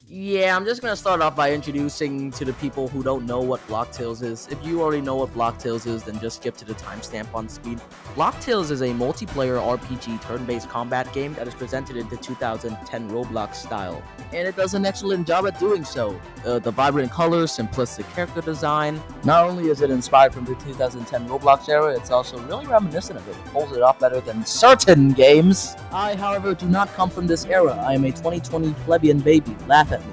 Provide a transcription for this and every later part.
Yeah, I'm just gonna start off by introducing to the people who don't know what Block Tales is. If you already know what Block Tales is, then just skip to the timestamp on speed. Block Tales is a multiplayer RPG turn-based combat game that is presented in the 2010 Roblox style, and it does an excellent job at doing so. The vibrant colors, simplistic character design. Not only is it inspired from the 2010 Roblox era, it's also really reminiscent of it. It pulls it off better than certain games. I, however, do not come from this era. I am a 2020 plebeian baby. Laugh at me.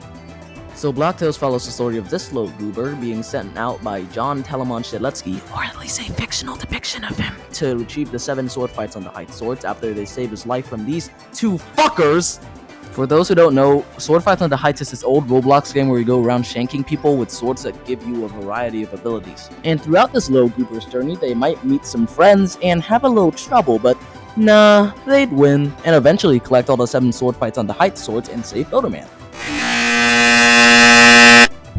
So Block Tales follows the story of this little goober being sent out by John Telemon Shedletsky, or at least a fictional depiction of him, to retrieve the 7 sword fights on the Heights swords after they save his life from these two fuckers. For those who don't know, Sword Fights on the Heights is this old Roblox game where you go around shanking people with swords that give you a variety of abilities. And throughout this little goober's journey, they might meet some friends and have a little trouble, but nah, they'd win, and eventually collect all the 7 Sword Fights on the Heights swords and save Builderman.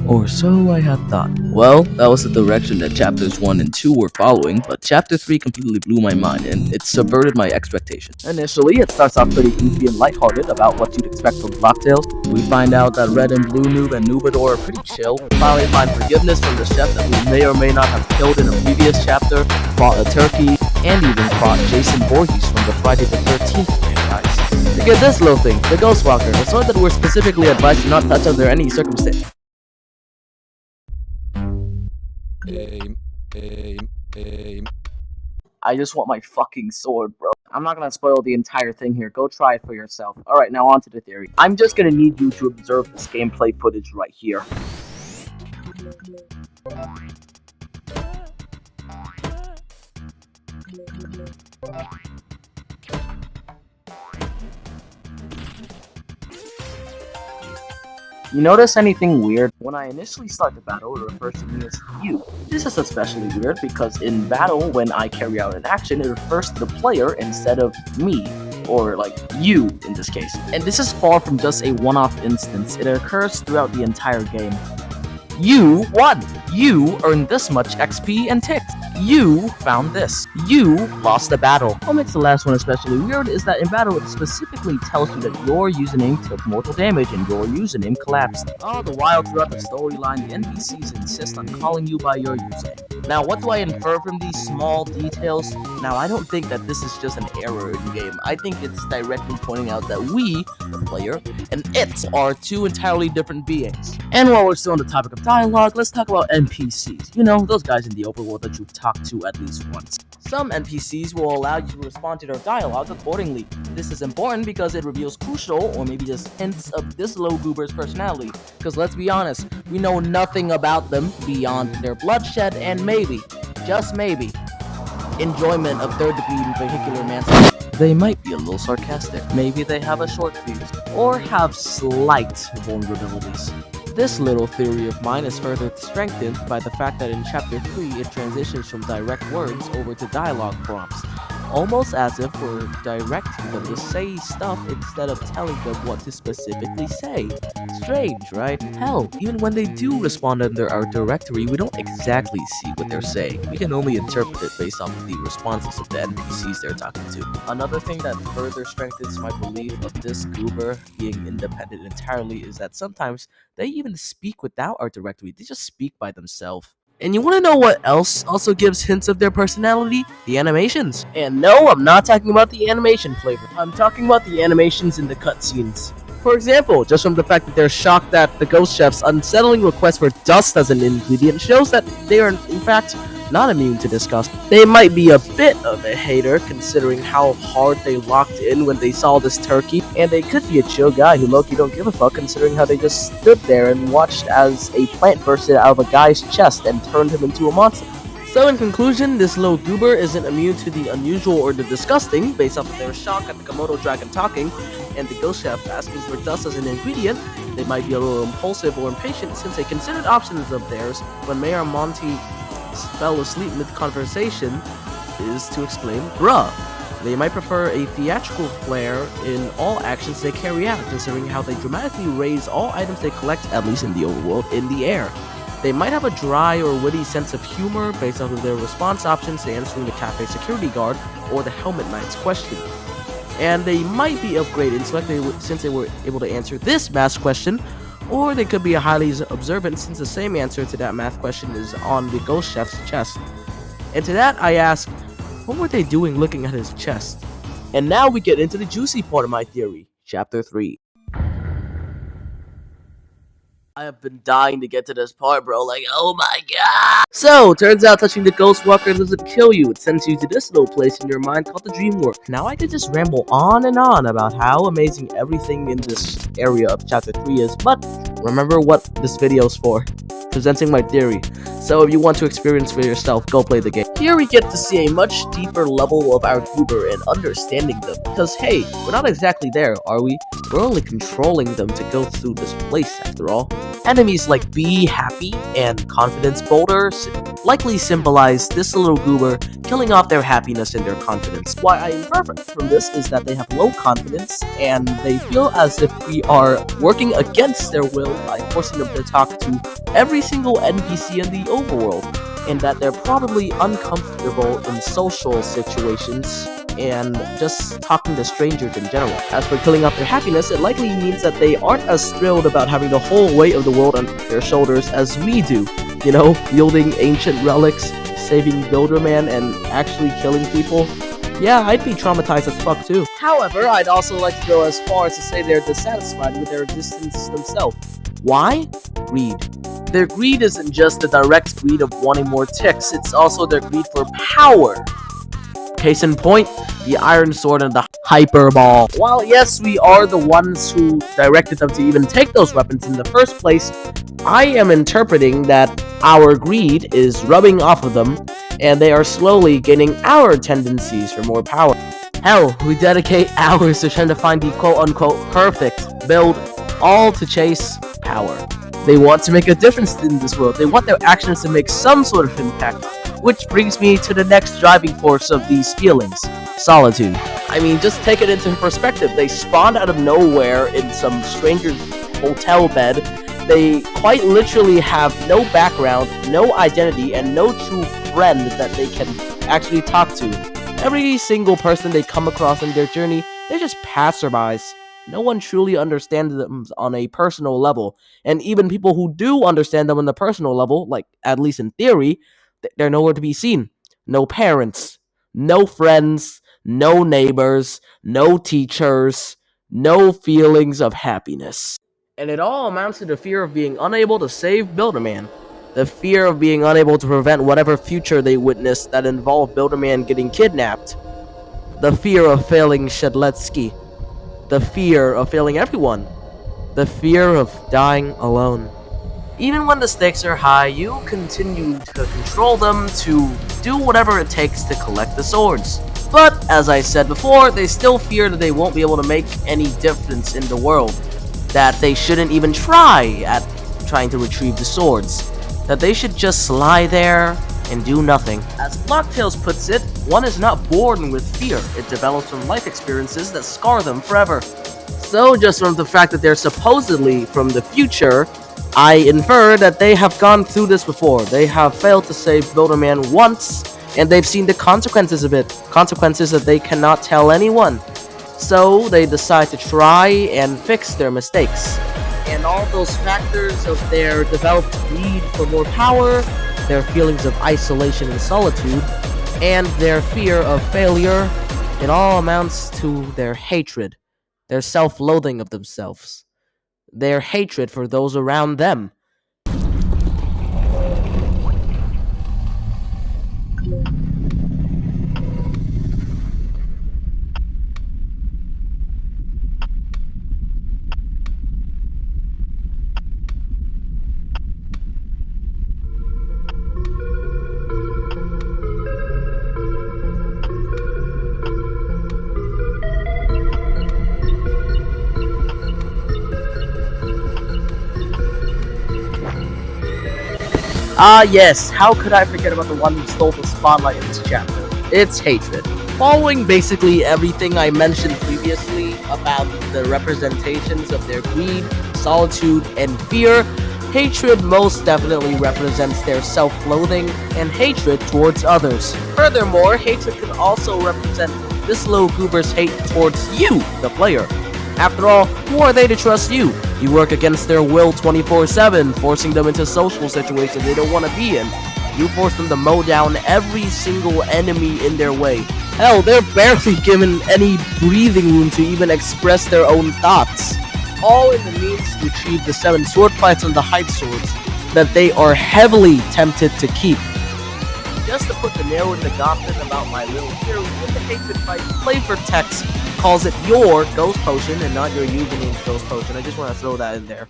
Or so I had thought. Well, that was the direction that chapters 1 and 2 were following, but chapter 3 completely blew my mind, and it subverted my expectations. Initially, it starts off pretty goofy and lighthearted about what you'd expect from Block Tales. We find out that Red and Blue Noob and Noobador are pretty chill, finally find forgiveness from the chef that we may or may not have killed in a previous chapter, fought a turkey, and even fought Jason Voorhees from the Friday the 13th franchise. To get this little thing, the Ghostwalker, the sword that we're specifically advised to not touch under any circumstance. I just want my fucking sword, bro. I'm not gonna spoil the entire thing here. Go try it for yourself. Alright, now on to the theory. I'm just gonna need you to observe this gameplay footage right here. You notice anything weird? When I initially start the battle, it refers to me as you. This is especially weird because in battle, when I carry out an action, it refers to the player instead of me, or like you in this case. And this is far from just a one-off instance, it occurs throughout the entire game. You won! You earned this much XP and ticks. You found this. You lost the battle. What makes the last one especially weird is that in battle it specifically tells you that your username took mortal damage and your username collapsed. All the while throughout the storyline, the NPCs insist on calling you by your username. Now, what do I infer from these small details? Now, I don't think that this is just an error in the game. I think it's directly pointing out that we, the player, and it are two entirely different beings. And while we're still on the topic of dialogue, let's talk about NPCs. You know, those guys in the overworld that you've talked to at least once. Some NPCs will allow you to respond to their dialogue accordingly. This is important because it reveals crucial, or maybe just hints of this little goober's personality. Because let's be honest, we know nothing about them beyond their bloodshed and maybe, just maybe, enjoyment of third-degree vehicular manslaughter. They might be a little sarcastic, maybe they have a short fuse, or have slight vulnerabilities. This little theory of mine is further strengthened by the fact that in Chapter 3 it transitions from direct words over to dialogue prompts, almost as if we're directing them to say stuff instead of telling them what to specifically say. Strange, right? Hell, even when they do respond under our directory, we don't exactly see what they're saying. We can only interpret it based off of the responses of the NPCs they're talking to. Another thing that further strengthens my belief of this goober being independent entirely is that sometimes they even speak without our directory, they just speak by themselves. And you want to know what else also gives hints of their personality? The animations. And no, I'm not talking about the animation flavor. I'm talking about the animations in the cutscenes. For example, just from the fact that they're shocked that the ghost chef's unsettling request for dust as an ingredient shows that they are in fact not immune to disgust. They might be a bit of a hater considering how hard they locked in when they saw this turkey, and they could be a chill guy who low-key don't give a fuck considering how they just stood there and watched as a plant bursted out of a guy's chest and turned him into a monster. So in conclusion, this little goober isn't immune to the unusual or the disgusting based off of their shock at the Komodo dragon talking and the ghost chef asking for dust as an ingredient. They might be a little impulsive or impatient since a considered option of theirs when Mayor Monty fell asleep mid-conversation is to explain bruh. They might prefer a theatrical flair in all actions they carry out, considering how they dramatically raise all items they collect, at least in the overworld, in the air. They might have a dry or witty sense of humor based off of their response options to answering the cafe security guard or the helmet knight's question. And they might be of great intellect since they were able to answer this math question, or they could be highly observant since the same answer to that math question is on the ghost chef's chest. And to that I ask, what were they doing looking at his chest? And now we get into the juicy part of my theory, Chapter 3. I have been dying to get to this part, bro. Like, oh my god! So, turns out touching the Ghost Walker doesn't kill you. It sends you to this little place in your mind called the Dream World. Now, I could just ramble on and on about how amazing everything in this area of Chapter 3 is, but remember what this video is for. Presenting my theory. So if you want to experience for yourself, go play the game. Here we get to see a much deeper level of our goober and understanding them. Because hey, we're not exactly there, are we? We're only controlling them to go through this place after all. Enemies like Be Happy and Confidence Boulder likely symbolize this little goober killing off their happiness and their confidence. What I infer from this is that they have low confidence and they feel as if we are working against their will by forcing them to talk to every single NPC in the overworld, and that they're probably uncomfortable in social situations and just talking to strangers in general. As for killing off their happiness, it likely means that they aren't as thrilled about having the whole weight of the world on their shoulders as we do. You know, wielding ancient relics, saving Builderman, and actually killing people. Yeah, I'd be traumatized as fuck too. However, I'd also like to go as far as to say they're dissatisfied with their existence themselves. Why? Greed. Their greed isn't just the direct greed of wanting more ticks, it's also their greed for power. Case in point, the Iron Sword and the Hyper Ball. While yes, we are the ones who directed them to even take those weapons in the first place, I am interpreting that our greed is rubbing off of them, and they are slowly gaining our tendencies for more power. Hell, we dedicate hours to trying to find the quote-unquote perfect build, all to chase power. They want to make a difference in this world. They want their actions to make some sort of impact. Which brings me to the next driving force of these feelings, solitude. I mean, just take it into perspective. They spawned out of nowhere in some stranger's hotel bed. They quite literally have no background, no identity, and no true friend that they can actually talk to. Every single person they come across on their journey, they're just passerbys. No one truly understands them on a personal level. And even people who do understand them on the personal level, like at least in theory, they're nowhere to be seen. No parents, no friends, no neighbors, no teachers, no feelings of happiness. And it all amounts to the fear of being unable to save Builderman. The fear of being unable to prevent whatever future they witness that involved Builderman getting kidnapped. The fear of failing Shedletsky. The fear of failing everyone. The fear of dying alone. Even when the stakes are high, you continue to control them to do whatever it takes to collect the swords. But, as I said before, they still fear that they won't be able to make any difference in the world. That they shouldn't even try at trying to retrieve the swords. That they should just lie there and do nothing. As Blocktails puts it, one is not born with fear. It develops from life experiences that scar them forever. So, just from the fact that they're supposedly from the future, I infer that they have gone through this before. They have failed to save Builderman once, and they've seen the consequences of it. Consequences that they cannot tell anyone. So they decide to try and fix their mistakes. And all those factors of their developed need for more power, their feelings of isolation and solitude, and their fear of failure, it all amounts to their hatred, their self-loathing of themselves. Their hatred for those around them. Ah yes, how could I forget about the one who stole the spotlight in this chapter? It's hatred. Following basically everything I mentioned previously about the representations of their greed, solitude, and fear, hatred most definitely represents their self-loathing and hatred towards others. Furthermore, hatred can also represent this little goober's hate towards you, the player. After all, who are they to trust you? You work against their will 24/7, forcing them into social situations they don't want to be in. You force them to mow down every single enemy in their way. Hell, they're barely given any breathing room to even express their own thoughts. All in the means to achieve the 7 sword fights on the hype swords that they are heavily tempted to keep. Just to put the nail in the coffin about my little theory, in the hatred fight, flavor text calls it your ghost potion and not your username's ghost potion. I just want to throw that in there.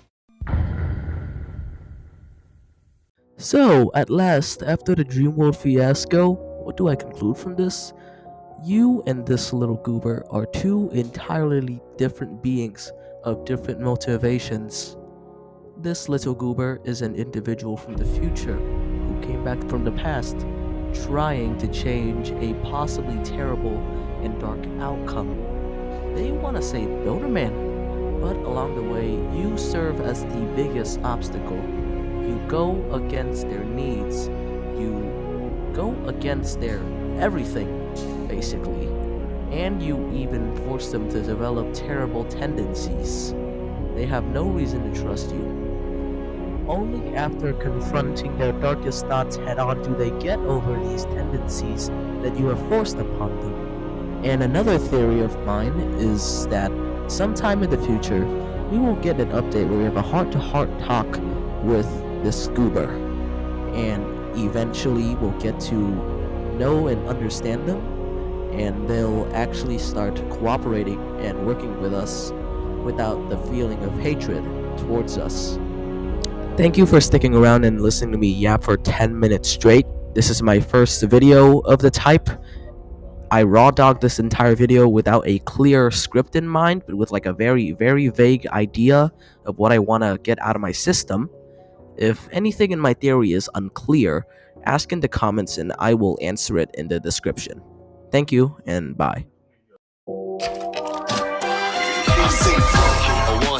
So, at last, after the Dreamworld fiasco, what do I conclude from this? You and this little goober are two entirely different beings of different motivations. This little goober is an individual from the future who came back from the past, trying to change a possibly terrible and dark outcome. They want to save Builderman, but along the way, you serve as the biggest obstacle. You go against their needs. You go against their everything, basically. And you even force them to develop terrible tendencies. They have no reason to trust you. Only after confronting their darkest thoughts head-on do they get over these tendencies that you have forced upon them. And another theory of mine is that sometime in the future, we will get an update where we have a heart-to-heart talk with this goober. And eventually we'll get to know and understand them, and they'll actually start cooperating and working with us without the feeling of hatred towards us. Thank you for sticking around and listening to me yap for 10 minutes straight. This is my first video of the type. I raw dogged this entire video without a clear script in mind, but with like a very, very vague idea of what I want to get out of my system. If anything in my theory is unclear, ask in the comments and I will answer it in the description. Thank you, and bye.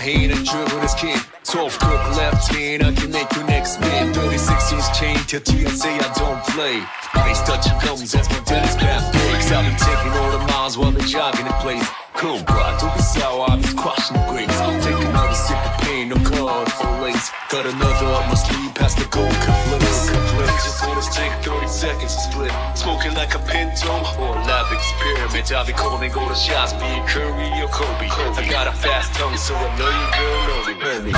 Hand and dribble this kid. 12 cook left hand, I can make your next man. 36 inch chain till TNC, I don't play. Ice touching gums as my tennis bat breaks. I've been taking all the miles while they're jogging in place. Cool, bro, don't be sour, I've been squashing the grapes. Take another sip of pain, no card for lace. Got another up my sleeve past the gold cufflinks. Just wanna take 30 seconds to split. Smoking like a Pinto or a lab experiment. I'll be calling go to shots, be it Curry or Kobe. I got a fast tongue, so I know you girl know me.